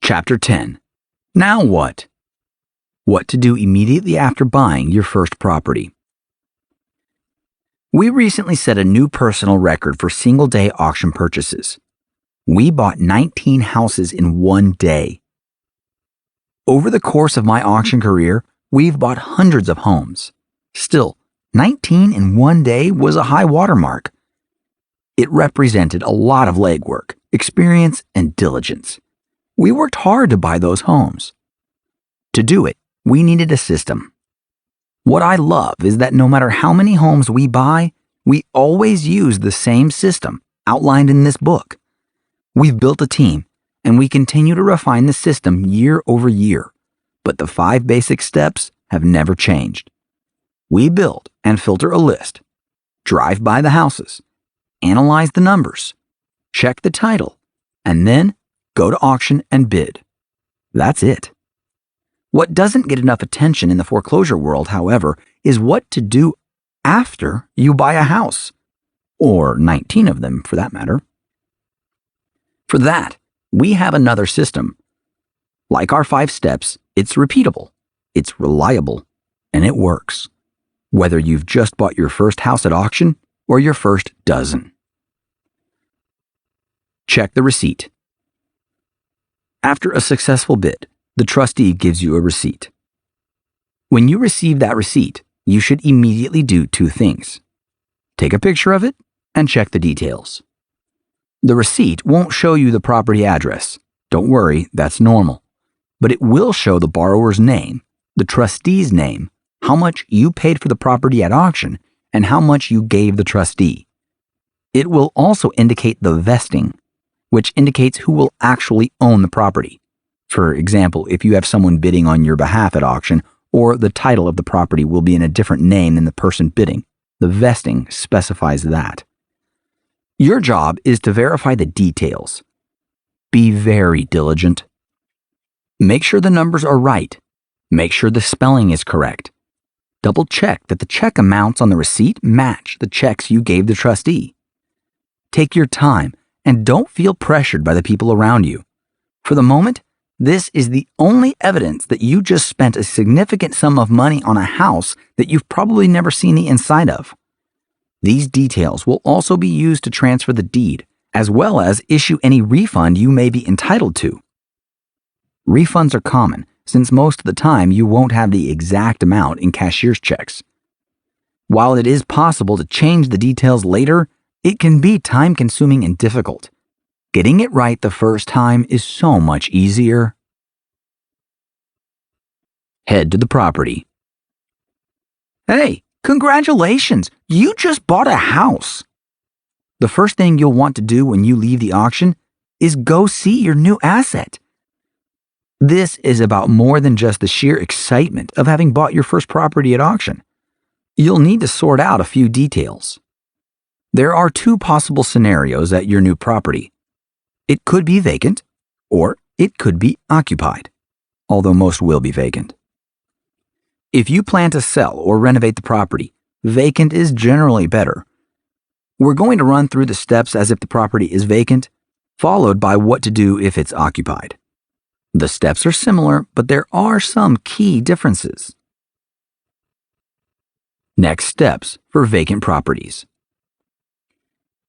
Chapter 10. Now what? What to do immediately after buying your first property. We recently set a new personal record for single-day auction purchases. We bought 19 houses in one day. Over the course of my auction career, we've bought hundreds of homes. Still, 19 in one day was a high watermark. It represented a lot of legwork, experience, and diligence. We worked hard to buy those homes. To do it, we needed a system. What I love is that no matter how many homes we buy, we always use the same system outlined in this book. We've built a team, and we continue to refine the system year over year, but the 5 basic steps have never changed. We build and filter a list, drive by the houses, analyze the numbers, check the title, and then go to auction and bid. That's it. What doesn't get enough attention in the foreclosure world, however, is what to do after you buy a house, or 19 of them for that matter. For that, we have another system. Like our 5 steps, it's repeatable, it's reliable, and it works, whether you've just bought your first house at auction or your first dozen. Check the receipt. After a successful bid, the trustee gives you a receipt. When you receive that receipt, you should immediately do 2 things. Take a picture of it and check the details. The receipt won't show you the property address. Don't worry, that's normal. But it will show the borrower's name, the trustee's name, how much you paid for the property at auction, and how much you gave the trustee. It will also indicate the vesting, which indicates who will actually own the property. For example, if you have someone bidding on your behalf at auction, or the title of the property will be in a different name than the person bidding, the vesting specifies that. Your job is to verify the details. Be very diligent. Make sure the numbers are right. Make sure the spelling is correct. Double check that the check amounts on the receipt match the checks you gave the trustee. Take your time and don't feel pressured by the people around you. For the moment, this is the only evidence that you just spent a significant sum of money on a house that you've probably never seen the inside of. These details will also be used to transfer the deed, as well as issue any refund you may be entitled to. Refunds are common, since most of the time you won't have the exact amount in cashier's checks. While it is possible to change the details later, it can be time-consuming and difficult. Getting it right the first time is so much easier. Head to the property. Hey, congratulations! You just bought a house! The first thing you'll want to do when you leave the auction is go see your new asset. This is about more than just the sheer excitement of having bought your first property at auction. You'll need to sort out a few details. There are 2 possible scenarios at your new property. It could be vacant, or it could be occupied, although most will be vacant. If you plan to sell or renovate the property, vacant is generally better. We're going to run through the steps as if the property is vacant, followed by what to do if it's occupied. The steps are similar, but there are some key differences. Next steps for vacant properties.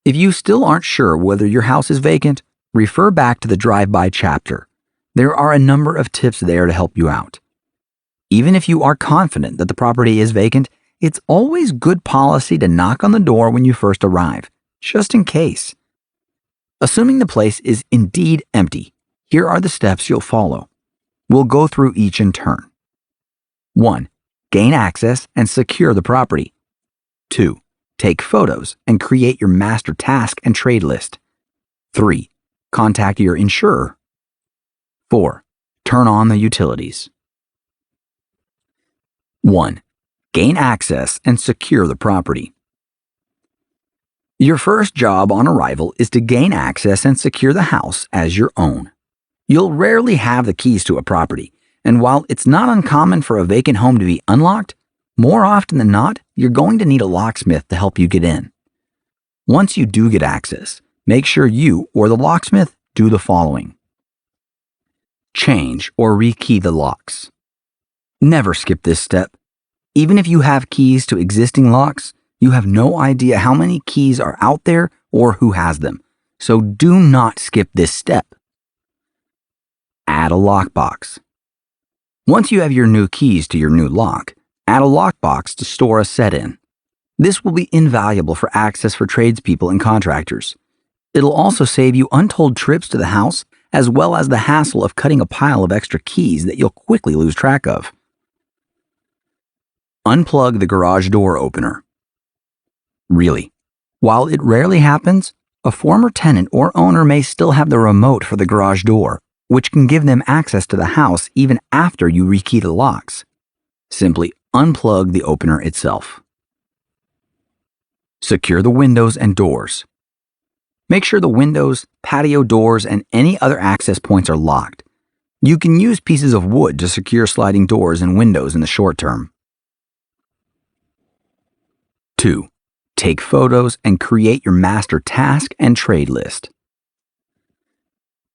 If you still aren't sure whether your house is vacant, refer back to the drive-by chapter. There are a number of tips there to help you out. Even if you are confident that the property is vacant, it's always good policy to knock on the door when you first arrive, just in case. Assuming the place is indeed empty, here are the steps you'll follow. We'll go through each in turn. 1. Gain access and secure the property. 2. Take photos and create your master task and trade list. 3. Contact your insurer. 4. Turn on the utilities. 1. Gain access and secure the property. Your first job on arrival is to gain access and secure the house as your own. You'll rarely have the keys to a property, and while it's not uncommon for a vacant home to be unlocked, more often than not, you're going to need a locksmith to help you get in. Once you do get access, make sure you or the locksmith do the following. Change or rekey the locks. Never skip this step. Even if you have keys to existing locks, you have no idea how many keys are out there or who has them, so do not skip this step. Add a lockbox. Once you have your new keys to your new lock, add a lockbox to store a set in. This will be invaluable for access for tradespeople and contractors. It'll also save you untold trips to the house, as well as the hassle of cutting a pile of extra keys that you'll quickly lose track of. Unplug the garage door opener. Really, while it rarely happens, a former tenant or owner may still have the remote for the garage door, which can give them access to the house even after you rekey the locks. Simply unplug the opener itself. Secure the windows and doors. Make sure the windows, patio doors, and any other access points are locked. You can use pieces of wood to secure sliding doors and windows in the short term. 2. Take photos and create your master task and trade list.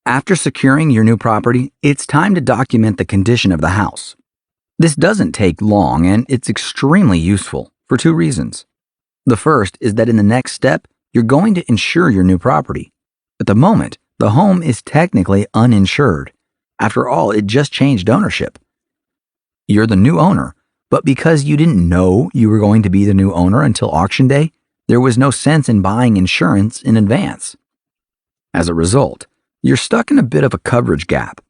After securing your new property, it's time to document the condition of the house. This doesn't take long, and it's extremely useful for 2 reasons. The first is that in the next step, you're going to insure your new property. At the moment, the home is technically uninsured. After all, it just changed ownership. You're the new owner, but because you didn't know you were going to be the new owner until auction day, there was no sense in buying insurance in advance. As a result, you're stuck in a bit of a coverage gap.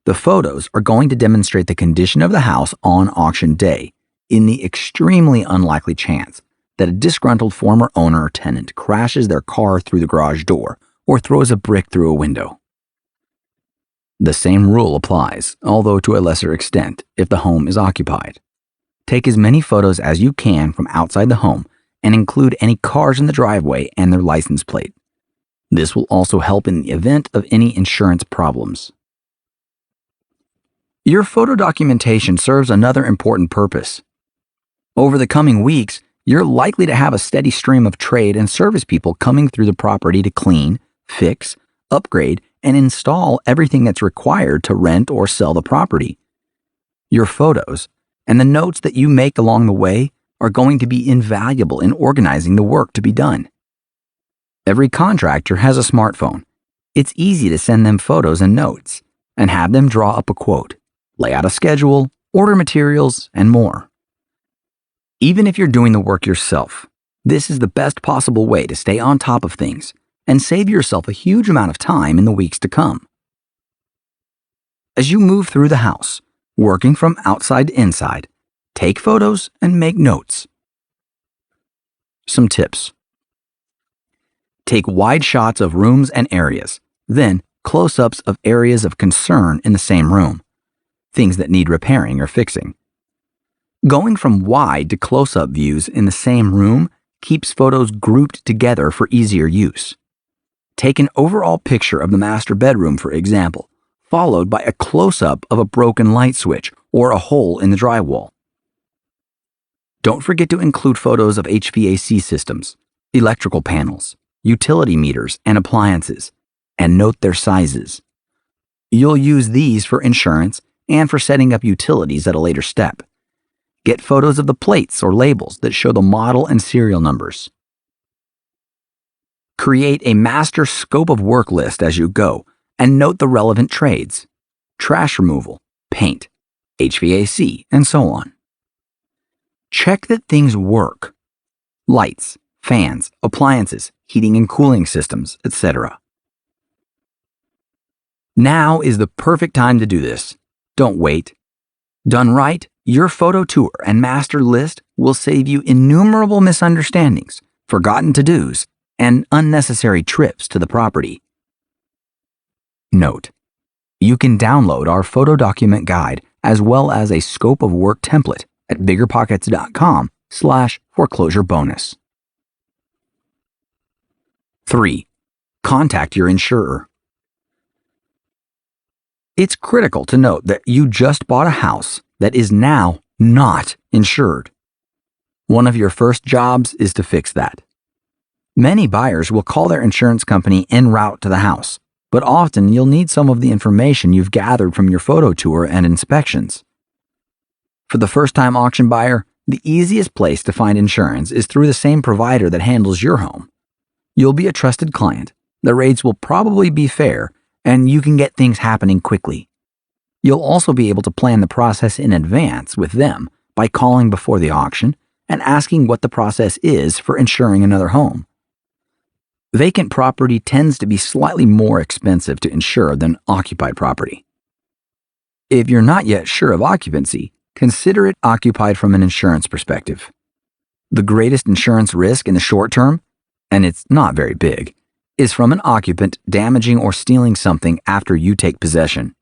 The photos are going to demonstrate the condition of the house on auction day, in the extremely unlikely chance that a disgruntled former owner or tenant crashes their car through the garage door or throws a brick through a window. The same rule applies, although to a lesser extent, if the home is occupied. Take as many photos as you can from outside the home and include any cars in the driveway and their license plate. This will also help in the event of any insurance problems. Your photo documentation serves another important purpose. Over the coming weeks, you're likely to have a steady stream of trade and service people coming through the property to clean, fix, upgrade, and install everything that's required to rent or sell the property. Your photos and the notes that you make along the way are going to be invaluable in organizing the work to be done. Every contractor has a smartphone. It's easy to send them photos and notes and have them draw up a quote, lay out a schedule, order materials, and more. Even if you're doing the work yourself, this is the best possible way to stay on top of things and save yourself a huge amount of time in the weeks to come. As you move through the house, working from outside to inside, take photos and make notes. Some tips. Take wide shots of rooms and areas, then close-ups of areas of concern in the same room, things that need repairing or fixing. Going from wide to close-up views in the same room keeps photos grouped together for easier use. Take an overall picture of the master bedroom, for example, followed by a close-up of a broken light switch or a hole in the drywall. Don't forget to include photos of HVAC systems, electrical panels, utility meters, and appliances, and note their sizes. You'll use these for insurance and for setting up utilities at a later step. Get photos of the plates or labels that show the model and serial numbers. Create a master scope of work list as you go and note the relevant trades, trash removal, paint, HVAC, and so on. Check that things work. Lights, fans, appliances, heating and cooling systems, etc. Now is the perfect time to do this. Don't wait. Done right, your photo tour and master list will save you innumerable misunderstandings, forgotten to-dos, and unnecessary trips to the property. Note: you can download our photo document guide as well as a scope of work template at biggerpockets.com/foreclosure bonus. 3. Contact your insurer. It's critical to note that you just bought a house that is now not insured. One of your first jobs is to fix that. Many buyers will call their insurance company en route to the house, but often you'll need some of the information you've gathered from your photo tour and inspections. For the first-time auction buyer, the easiest place to find insurance is through the same provider that handles your home. You'll be a trusted client, the rates will probably be fair, and you can get things happening quickly. You'll also be able to plan the process in advance with them by calling before the auction and asking what the process is for insuring another home. Vacant property tends to be slightly more expensive to insure than occupied property. If you're not yet sure of occupancy, consider it occupied from an insurance perspective. The greatest insurance risk in the short term, and it's not very big, is from an occupant damaging or stealing something after you take possession.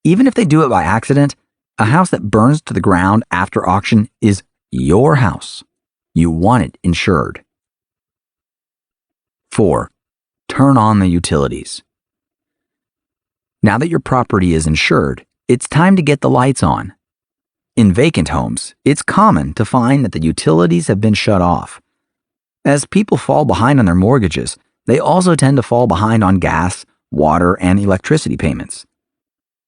Even if they do it by accident, a house that burns to the ground after auction is your house. You want it insured. 4. Turn on the utilities. Now that your property is insured, it's time to get the lights on. In vacant homes, it's common to find that the utilities have been shut off. As people fall behind on their mortgages, they also tend to fall behind on gas, water, and electricity payments.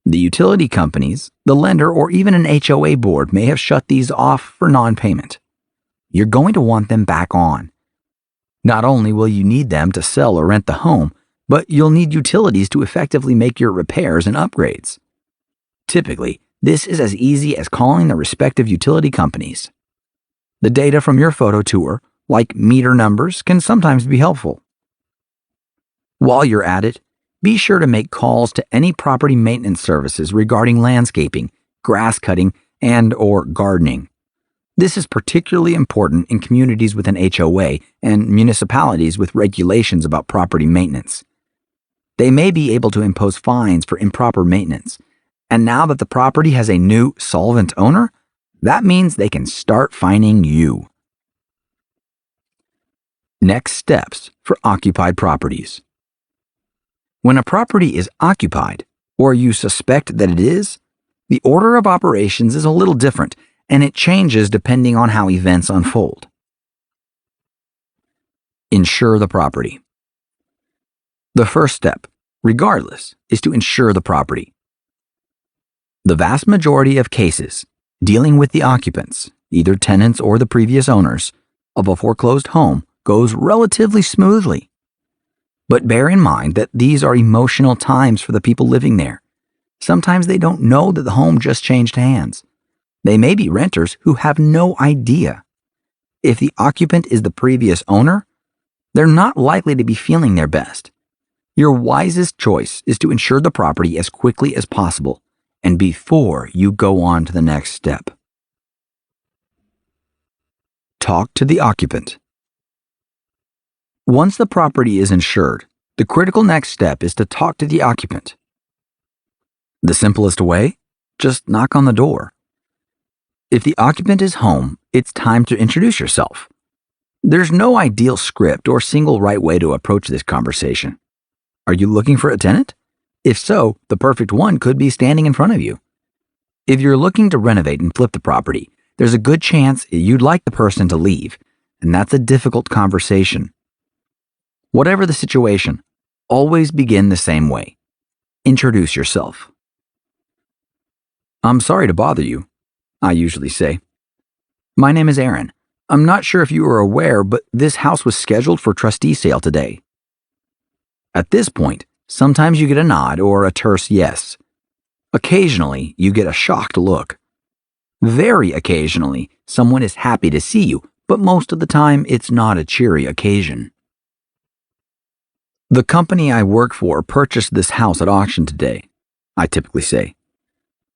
The utility companies, the lender, or even an HOA board may have shut these off for non-payment. You're going to want them back on. Not only will you need them to sell or rent the home, but you'll need utilities to effectively make your repairs and upgrades. Typically, this is as easy as calling the respective utility companies. The data from your photo tour, like meter numbers, can sometimes be helpful. While you're at it, be sure to make calls to any property maintenance services regarding landscaping, grass cutting, and/or gardening. This is particularly important in communities with an HOA and municipalities with regulations about property maintenance. They may be able to impose fines for improper maintenance, and now that the property has a new solvent owner, that means they can start fining you. Next steps for occupied properties. When a property is occupied, or you suspect that it is, the order of operations is a little different, and it changes depending on how events unfold. Insure the property. The first step, regardless, is to insure the property. The vast majority of cases dealing with the occupants, either tenants or the previous owners, of a foreclosed home goes relatively smoothly. But bear in mind that these are emotional times for the people living there. Sometimes they don't know that the home just changed hands. They may be renters who have no idea. If the occupant is the previous owner, they're not likely to be feeling their best. Your wisest choice is to insure the property as quickly as possible and before you go on to the next step. Talk to the occupant. Once the property is insured, the critical next step is to talk to the occupant. The simplest way? Just knock on the door. If the occupant is home, it's time to introduce yourself. There's no ideal script or single right way to approach this conversation. Are you looking for a tenant? If so, the perfect one could be standing in front of you. If you're looking to renovate and flip the property, there's a good chance you'd like the person to leave, and that's a difficult conversation. Whatever the situation, always begin the same way. Introduce yourself. I'm sorry to bother you, I usually say. My name is Aaron. I'm not sure if you are aware, but this house was scheduled for trustee sale today. At this point, sometimes you get a nod or a terse yes. Occasionally, you get a shocked look. Very occasionally, someone is happy to see you, but most of the time, it's not a cheery occasion. The company I work for purchased this house at auction today, I typically say.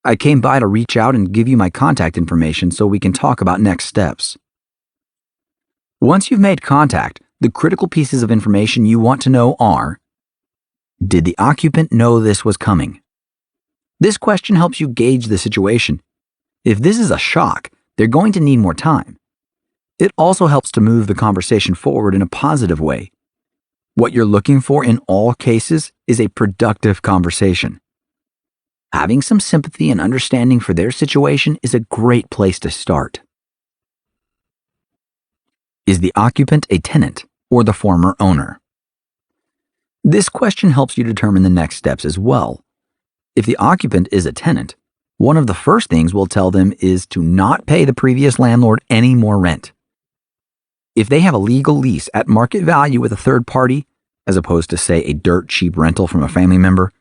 I came by to reach out and give you my contact information so we can talk about next steps. Once you've made contact, the critical pieces of information you want to know are: did the occupant know this was coming? This question helps you gauge the situation. If this is a shock, they're going to need more time. It also helps to move the conversation forward in a positive way. What you're looking for in all cases is a productive conversation. Having some sympathy and understanding for their situation is a great place to start. Is the occupant a tenant or the former owner? This question helps you determine the next steps as well. If the occupant is a tenant, one of the first things we'll tell them is to not pay the previous landlord any more rent. If they have a legal lease at market value with a third party, as opposed to, say, a dirt cheap rental from a family member,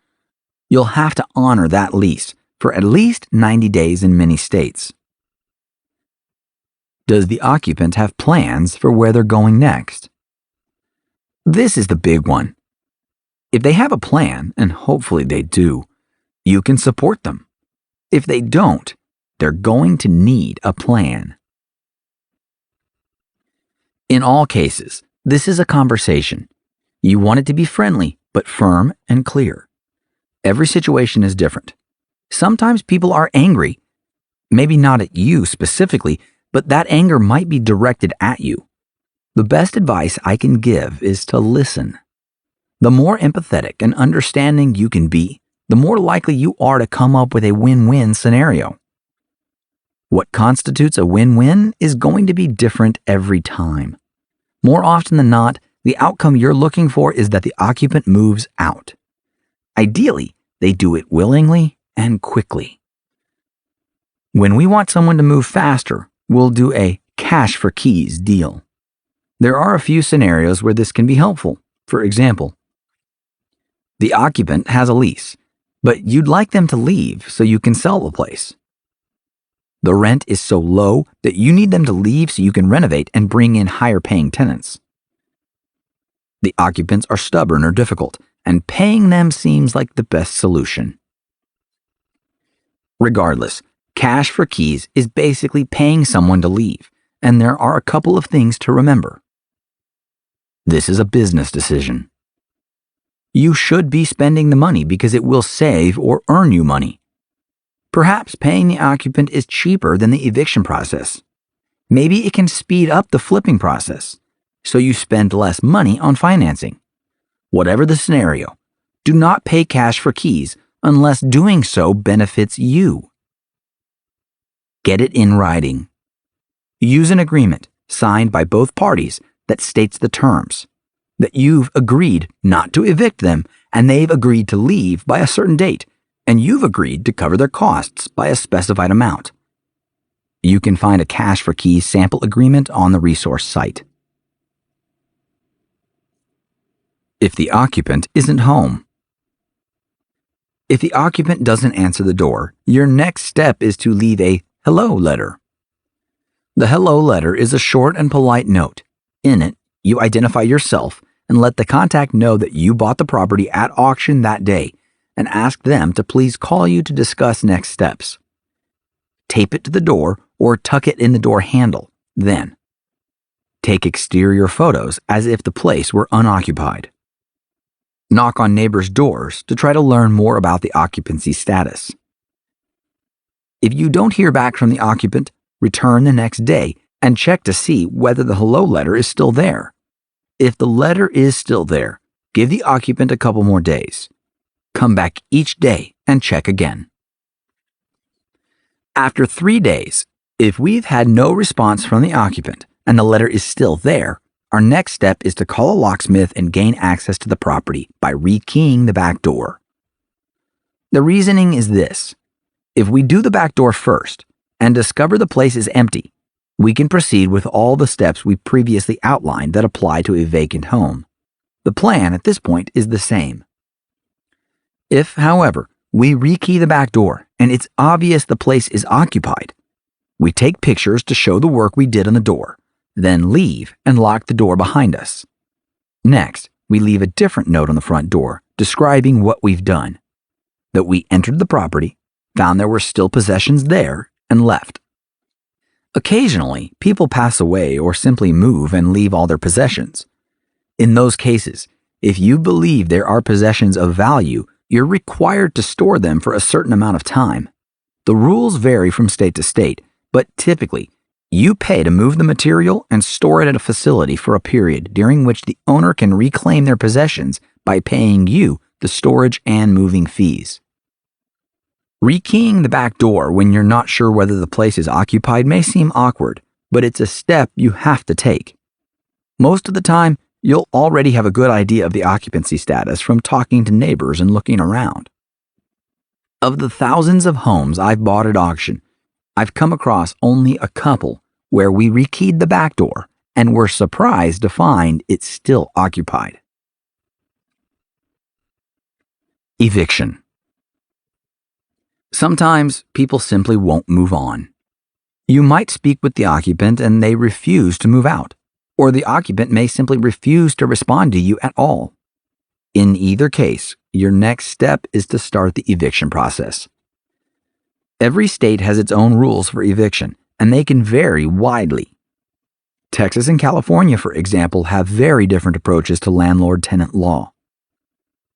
you'll have to honor that lease for at least 90 days in many states. Does the occupant have plans for where they're going next? This is the big one. If they have a plan, and hopefully they do, you can support them. If they don't, they're going to need a plan. In all cases, this is a conversation. You want it to be friendly, but firm and clear. Every situation is different. Sometimes people are angry, maybe not at you specifically, but that anger might be directed at you. The best advice I can give is to listen. The more empathetic and understanding you can be, the more likely you are to come up with a win-win scenario. What constitutes a win-win is going to be different every time. More often than not, the outcome you're looking for is that the occupant moves out. Ideally, they do it willingly and quickly. When we want someone to move faster, we'll do a cash for keys deal. There are a few scenarios where this can be helpful. For example, the occupant has a lease, but you'd like them to leave so you can sell the place. The rent is so low that you need them to leave so you can renovate and bring in higher paying tenants. The occupants are stubborn or difficult, and paying them seems like the best solution. Regardless, cash for keys is basically paying someone to leave, and there are a couple of things to remember. This is a business decision. You should be spending the money because it will save or earn you money. Perhaps paying the occupant is cheaper than the eviction process. Maybe it can speed up the flipping process, so you spend less money on financing. Whatever the scenario, do not pay cash for keys unless doing so benefits you. Get it in writing. Use an agreement signed by both parties that states the terms, that you've agreed not to evict them and they've agreed to leave by a certain date, and you've agreed to cover their costs by a specified amount. You can find a cash for keys sample agreement on the resource site. If the occupant isn't home. If the occupant doesn't answer the door, your next step is to leave a hello letter. The hello letter is a short and polite note. In it, you identify yourself and let the contact know that you bought the property at auction that day and ask them to please call you to discuss next steps. Tape it to the door or tuck it in the door handle. Then, take exterior photos as if the place were unoccupied. Knock on neighbors' doors to try to learn more about the occupancy status. If you don't hear back from the occupant, return the next day and check to see whether the hello letter is still there. If the letter is still there, give the occupant a couple more days. Come back each day and check again. After 3 days, if we've had no response from the occupant and the letter is still there, our next step is to call a locksmith and gain access to the property by rekeying the back door. The reasoning is this. If we do the back door first and discover the place is empty, we can proceed with all the steps we previously outlined that apply to a vacant home. The plan at this point is the same. If, however, we rekey the back door and it's obvious the place is occupied, we take pictures to show the work we did on the door, then leave and lock the door behind us. Next, we leave a different note on the front door describing what we've done, that we entered the property, found there were still possessions there, and left. Occasionally, people pass away or simply move and leave all their possessions. In those cases, if you believe there are possessions of value, you're required to store them for a certain amount of time. The rules vary from state to state, but typically, you pay to move the material and store it at a facility for a period during which the owner can reclaim their possessions by paying you the storage and moving fees. Rekeying the back door when you're not sure whether the place is occupied may seem awkward, but it's a step you have to take. Most of the time, you'll already have a good idea of the occupancy status from talking to neighbors and looking around. Of the thousands of homes I've bought at auction, I've come across only a couple where we rekeyed the back door and were surprised to find it's still occupied. Eviction. Sometimes people simply won't move on. You might speak with the occupant and they refuse to move out, or the occupant may simply refuse to respond to you at all. In either case, your next step is to start the eviction process. Every state has its own rules for eviction, and they can vary widely. Texas and California, for example, have very different approaches to landlord-tenant law.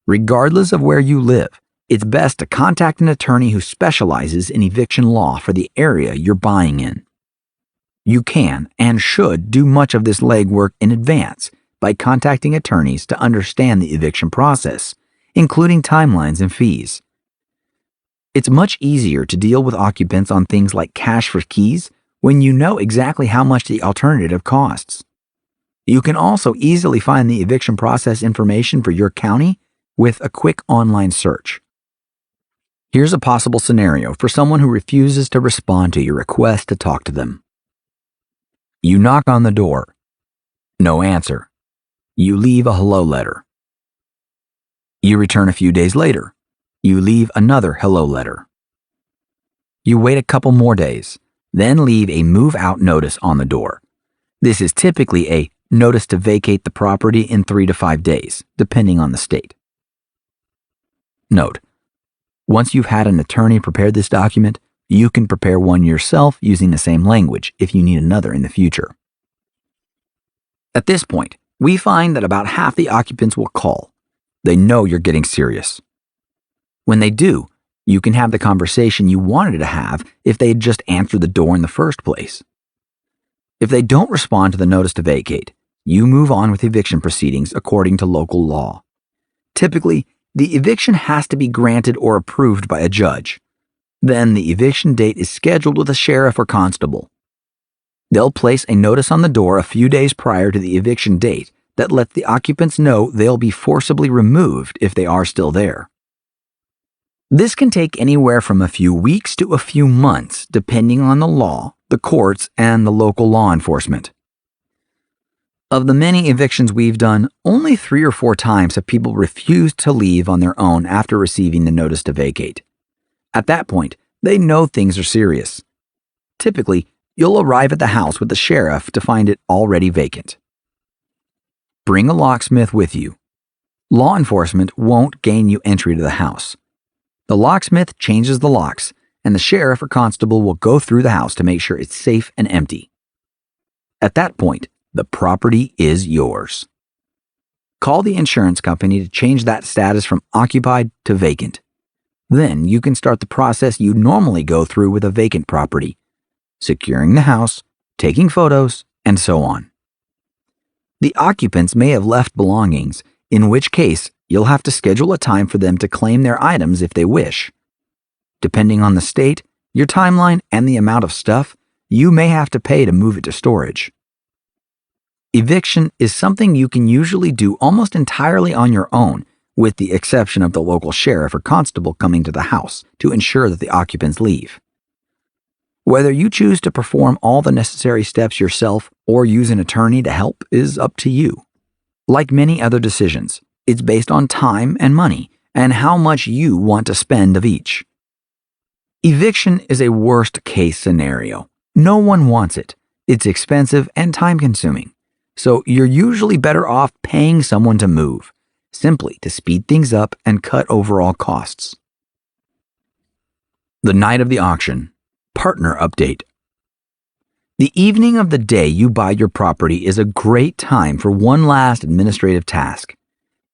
Regardless of where you live, it's best to contact an attorney who specializes in eviction law for the area you're buying in. You can and should do much of this legwork in advance by contacting attorneys to understand the eviction process, including timelines and fees. It's much easier to deal with occupants on things like cash for keys when you know exactly how much the alternative costs. You can also easily find the eviction process information for your county with a quick online search. Here's a possible scenario for someone who refuses to respond to your request to talk to them. You knock on the door. No answer. You leave a hello letter. You return a few days later. You leave another hello letter. You wait a couple more days, then leave a move-out notice on the door. This is typically a notice to vacate the property in 3 to 5 days, depending on the state. Note: once you've had an attorney prepare this document, you can prepare one yourself using the same language if you need another in the future. At this point, we find that about half the occupants will call. They know you're getting serious. When they do, you can have the conversation you wanted to have if they had just answered the door in the first place. If they don't respond to the notice to vacate, you move on with eviction proceedings according to local law. Typically, the eviction has to be granted or approved by a judge. Then the eviction date is scheduled with a sheriff or constable. They'll place a notice on the door a few days prior to the eviction date that lets the occupants know they'll be forcibly removed if they are still there. This can take anywhere from a few weeks to a few months, depending on the law, the courts, and the local law enforcement. Of the many evictions we've done, only 3 or 4 times have people refused to leave on their own after receiving the notice to vacate. At that point, they know things are serious. Typically, you'll arrive at the house with the sheriff to find it already vacant. Bring a locksmith with you. Law enforcement won't gain you entry to the house. The locksmith changes the locks, and the sheriff or constable will go through the house to make sure it's safe and empty. At that point, the property is yours. Call the insurance company to change that status from occupied to vacant. Then you can start the process you normally go through with a vacant property: securing the house, taking photos, and so on. The occupants may have left belongings, in which case you'll have to schedule a time for them to claim their items if they wish. Depending on the state, your timeline, and the amount of stuff, you may have to pay to move it to storage. Eviction is something you can usually do almost entirely on your own, with the exception of the local sheriff or constable coming to the house to ensure that the occupants leave. Whether you choose to perform all the necessary steps yourself or use an attorney to help is up to you. Like many other decisions, it's based on time and money and how much you want to spend of each. Eviction is a worst-case scenario. No one wants it. It's expensive and time-consuming. So you're usually better off paying someone to move, simply to speed things up and cut overall costs. The night of the auction. Partner update. The evening of the day you buy your property is a great time for one last administrative task.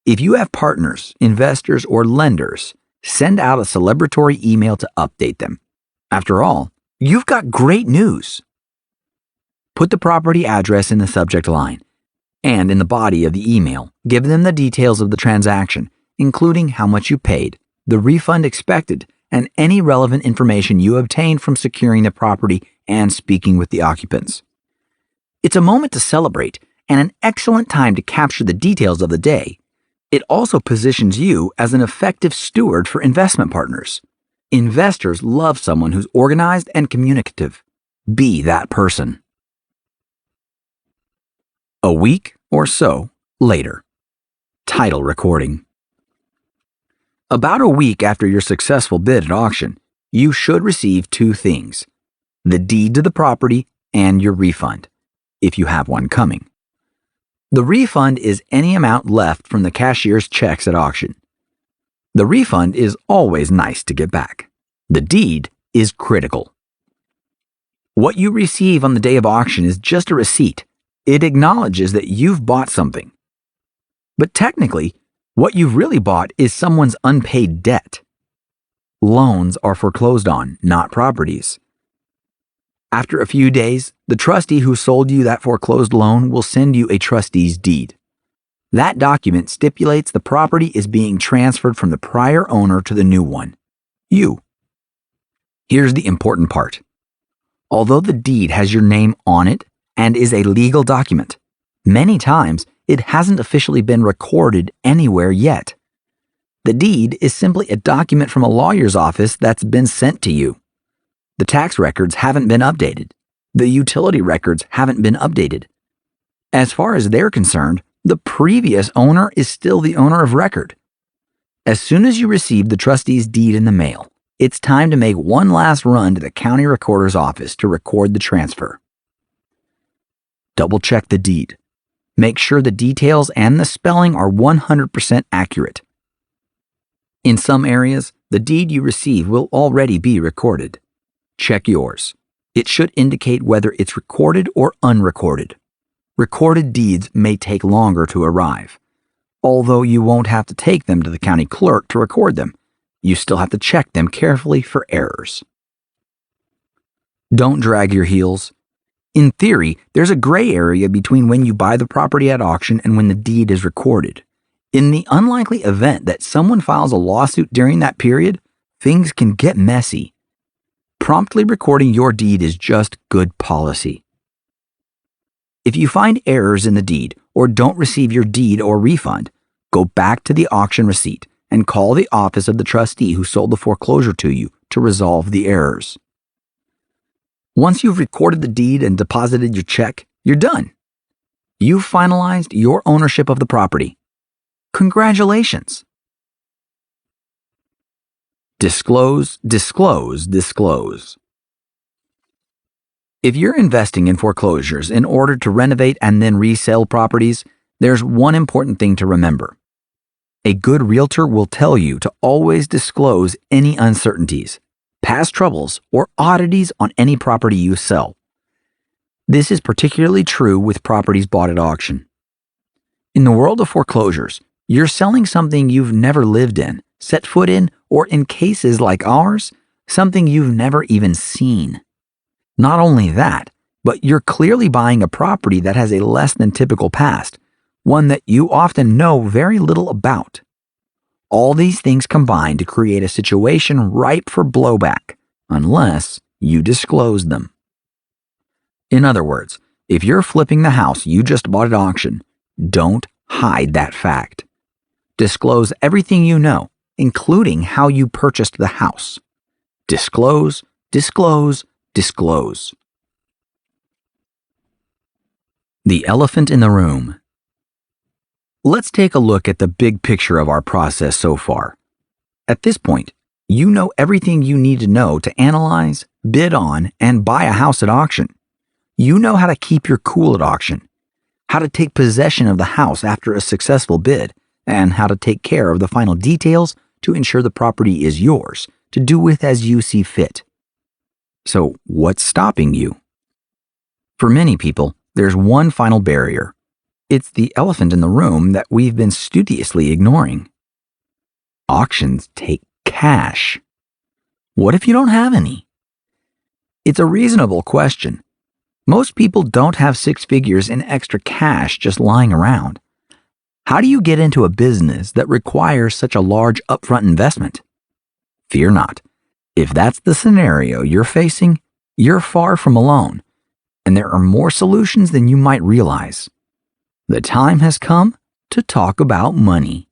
If you have partners, investors, or lenders, send out a celebratory email to update them. After all, you've got great news. Put the property address in the subject line, and in the body of the email, give them the details of the transaction, including how much you paid, the refund expected, and any relevant information you obtained from securing the property and speaking with the occupants. It's a moment to celebrate and an excellent time to capture the details of the day, it also positions you as an effective steward for investment partners. Investors love someone who's organized and communicative. Be that person. A week or so later. Title recording. About a week after your successful bid at auction, you should receive two things: the deed to the property and your refund, if you have one coming. The refund is any amount left from the cashier's checks at auction. The refund is always nice to get back. The deed is critical. What you receive on the day of auction is just a receipt. It acknowledges that you've bought something. But technically, what you've really bought is someone's unpaid debt. Loans are foreclosed on, not properties. After a few days, the trustee who sold you that foreclosed loan will send you a trustee's deed. That document stipulates the property is being transferred from the prior owner to the new one, you. Here's the important part. Although the deed has your name on it and is a legal document, many times it hasn't officially been recorded anywhere yet. The deed is simply a document from a lawyer's office that's been sent to you. The tax records haven't been updated. The utility records haven't been updated. As far as they're concerned, the previous owner is still the owner of record. As soon as you receive the trustee's deed in the mail, it's time to make one last run to the county recorder's office to record the transfer. Double-check the deed. Make sure the details and the spelling are 100% accurate. In some areas, the deed you receive will already be recorded. Check yours. It should indicate whether it's recorded or unrecorded. Recorded deeds may take longer to arrive. Although you won't have to take them to the county clerk to record them, you still have to check them carefully for errors. Don't drag your heels. In theory, there's a gray area between when you buy the property at auction and when the deed is recorded. In the unlikely event that someone files a lawsuit during that period, things can get messy. Promptly recording your deed is just good policy. If you find errors in the deed or don't receive your deed or refund, go back to the auction receipt and call the office of the trustee who sold the foreclosure to you to resolve the errors. Once you've recorded the deed and deposited your check, you're done. You've finalized your ownership of the property. Congratulations. Disclose, disclose, disclose. If you're investing in foreclosures in order to renovate and then resell properties, there's one important thing to remember. A good realtor will tell you to always disclose any uncertainties, past troubles, or oddities on any property you sell. This is particularly true with properties bought at auction. In the world of foreclosures, you're selling something you've never lived in, set foot in, or in cases like ours, something you've never even seen. Not only that, but you're clearly buying a property that has a less than typical past, one that you often know very little about. All these things combine to create a situation ripe for blowback, unless you disclose them. In other words, if you're flipping the house you just bought at auction, don't hide that fact. Disclose everything you know, including how you purchased the house. Disclose, disclose, disclose. The elephant in the room. Let's take a look at the big picture of our process so far. At this point, you know everything you need to know to analyze, bid on, and buy a house at auction. You know how to keep your cool at auction, how to take possession of the house after a successful bid, and how to take care of the final details to ensure the property is yours to do with as you see fit. So, what's stopping you? For many people, there's one final barrier. It's the elephant in the room that we've been studiously ignoring. Auctions take cash. What if you don't have any? It's a reasonable question. Most people don't have 6 figures in extra cash just lying around. How do you get into a business that requires such a large upfront investment? Fear not. If that's the scenario you're facing, you're far from alone, and there are more solutions than you might realize. The time has come to talk about money.